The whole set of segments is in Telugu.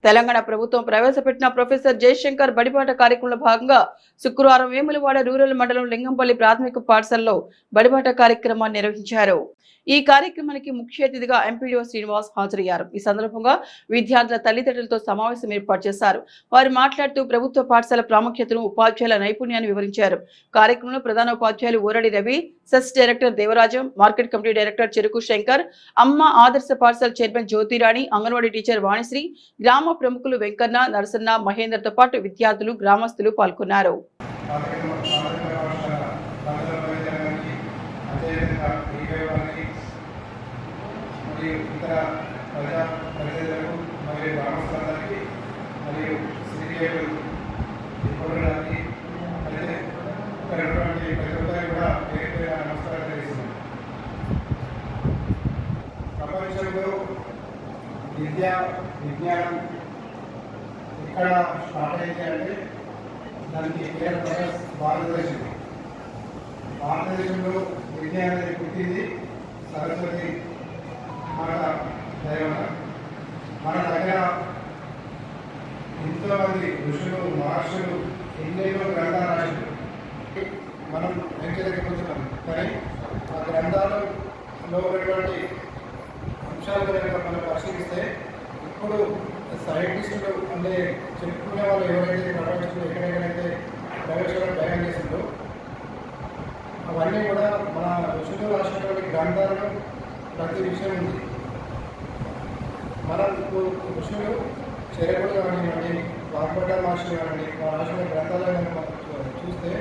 తెలంగాణ ప్రభుత్వం ప్రవేశపెట్టిన ప్రొఫెసర్ జయశంకర్ బడిబాట కార్యక్రమంలో భాగంగా శుక్రవారం వేములవాడ రూరల్ మండలం లింగంపల్లి ప్రాథమిక పాఠశాలలో బడిబాట కార్యక్రమాన్ని నిర్వహించారు. ఈ కార్యక్రమానికి ముఖ్య అతిథిగా ఎంపీడీఓ శ్రీనివాస్ హాజరయ్యారు. ఈ సందర్భంగా విద్యార్థుల తల్లిదండ్రులతో సమావేశం ఏర్పాటు చేశారు. వారు మాట్లాడుతూ ప్రభుత్వ పాఠశాల ప్రాముఖ్యతను, ఉపాధ్యాయుల నైపుణ్యాన్ని వివరించారు. కార్యక్రమంలో ప్రధాన ఉపాధ్యాయులు Uradi Ravi, cess director Devarajam, market committee director Cheruku Shankar, అమ్మ ఆదర్శ పాఠశాల చైర్మన్ జ్యోతిరాణి, అంగన్వాడీ టీచర్ వాణిశ్రీ, గ్రామ ప్రముఖులు వెంకన్న, నరసన్న, మహేందర్తో పాటు విద్యార్థులు, గ్రామస్తులు పాల్గొన్నారు. ప్రపంచంలో విద్య విజ్ఞానం ఇక్కడ స్టార్ట్ అయితే అంటే దానికి భారతదేశం. భారతదేశంలో విద్య అనేది పుట్టింది సరస్వతి మన దైవం. మన దగ్గర ఎంతోమంది ఋషులు, మహర్షులు ఎన్నెన్నో గ్రంథాలు రాశారు. మనం వెంకటకపోతున్నాం, కానీ ఆ గ్రంథాలలో ఉన్నటువంటి అంశాల కనుక మనం పరిశీలిస్తే ఇప్పుడు సైంటిస్టులు అంటే చెప్పుకునే వాళ్ళు ఎవరైతే ప్రపంచంలో ఎక్కడెక్కడైతే ప్రవేశాలను తయారు చేసిందో అవన్నీ కూడా మన ఋషులు రాసినటువంటి గ్రంథాలలో ప్రతి విషయం ఉంది. మన ఋషులు చెరకుడు కానివ్వండి, వాగ్భట మహర్షులు కానివ్వండి, వారు రాసిన గ్రంథాలను మనం చూస్తే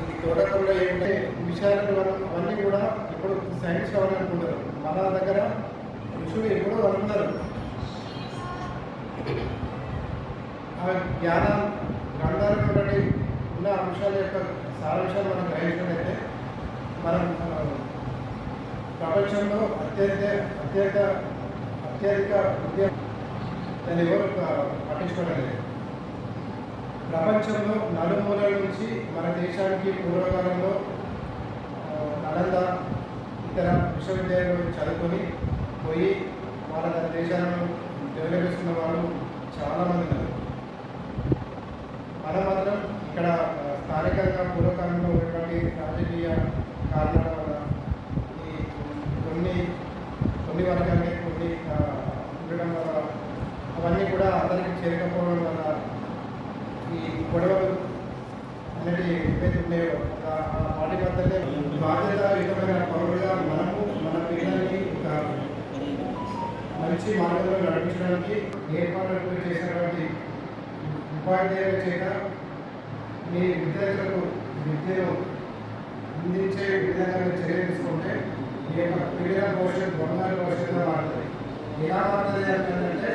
ఇది తోటకూడలో ఏంటంటే విషయాలను మనం అవన్నీ కూడా ఇప్పుడు సైన్స్ కావాలనుకుంటారు. మన దగ్గర ఋషులు ఎప్పుడూ అనుకున్నారు. ఆ జ్ఞానం గ్రంథాలు ఉన్న అంశాల యొక్క సారాంశాలు మనం గ్రహించినట్లయితే మనం ప్రపంచంలో అత్యధిక విద్య దాన్ని ఎవరు పట్టించుకోలేదు. ప్రపంచంలో నలుమూలల నుంచి మన దేశానికి పూర్వకాలంలో నలంద ఇతర విశ్వవిద్యాలయాలు చదువుకొని పోయి వాళ్ళ దేశాలను డెవలప్ చేస్తున్న వాళ్ళు చాలామంది ఉన్నారు. మనం మాత్రం ఇక్కడ స్థానికంగా పూర్వకాలంలో ఉన్నటువంటి రాజకీయ కారణాల వల్ల ఈ కొన్ని వర్గాలకి కొన్ని ఉండడం వల్ల అవన్నీ కూడా అందరికీ చేరకపోవడం వల్ల ఈ గొడవలు అనేది ఏవైతే ఉన్నాయో వాటి మధ్యనే బాధ్యతాయుతమైన పౌరులుగా మనము మన పిల్లల్ని మంచి మార్గంలో నడిపించడానికి ఏర్పాట్లు చేసినటువంటి ఉపాధ్యాయుల చేత మీ విద్యార్థులకు విద్యను అందించే విధంగా చర్య తీసుకుంటే ఈ యొక్క క్రీడా భవిష్యత్తు బంగారు భవిష్యత్తుగా మారుతుంది. ఎలా మారుతుంది అంటే